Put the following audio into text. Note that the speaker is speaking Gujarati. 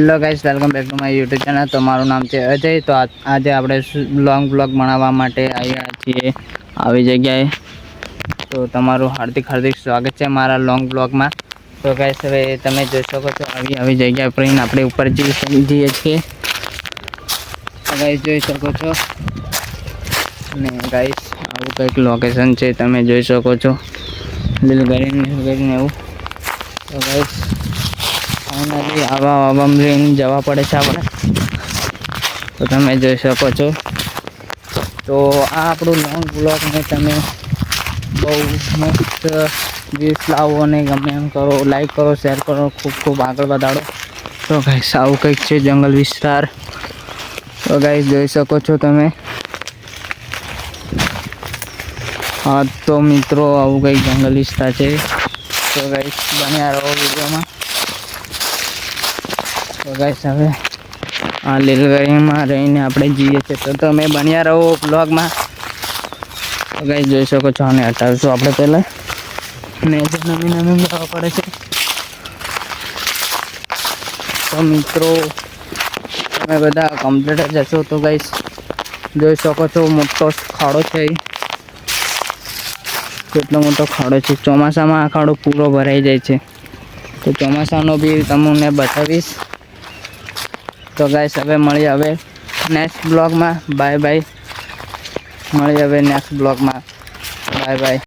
Hello guys, welcome back to my YouTube channel. તો મારું નામ છે અજય। તો આજે આપણે લોંગ બ્લોગ બનાવવા માટે આવ્યા છીએ આવી જગ્યાએ। તો તમારું હાર્દિક સ્વાગત છે મારા લોંગ બ્લોગમાં। તો ગાઈસ, હવે તમે જોઈ શકો છો આવી જગ્યા પર આપણે ઉપર જઈએ છીએ। તો ગાઈસ જોઈ શકો છો, અને ગાઈસ આવું કંઈક લોકેશન છે, તમે જોઈ શકો છો લીલગરીને એવું। તો ગાઈસ ફાઇનલી આવા લઈને જવા પડે છે આપણે। તો તમે જોઈ શકો છો। તો આ આપણું લોંગ બ્લોગને તમે બહુ મસ્ત વ્યૂઝ લાવો અને ગમે એમ કરો, લાઈક કરો, શેર કરો, ખૂબ આગળ વધારો। તો ગાઈસ આવું કંઈક છે જંગલ વિસ્તાર। તો ગાઈસ જોઈ શકો છો તમે। હા તો મિત્રો, આવું કંઈક જંગલ વિસ્તાર છે। તો ગાઈસ બન્યા રહો વિડીયોમાં। તો ગાઈસ હવે આ લીલગરીમાં રહીને આપણે જઈએ છીએ, તો તમે બન્યા રહો બ્લોગમાં। તો ગાઈસ જોઈ શકો છો, આને હટાવીશું આપણે પહેલાં, ને નમી જવા પડે છે। તો મિત્રો તમે બધા કમ્પ્લીટ જ હશો। તો ગાઈસ જોઈ શકો છો, મોટો ખાડો છે। કેટલો મોટો ખાડો છે! ચોમાસામાં આ ખાડો પૂરો ભરાઈ જાય છે। તો ચોમાસાનો બી તમને બતાવીશ। તો ગાઈસ હવે મળીએ હવે નેક્સ્ટ બ્લોગમાં। Bye bye. મળીએ હવે નેક્સ્ટ બ્લોગમાં। Bye bye.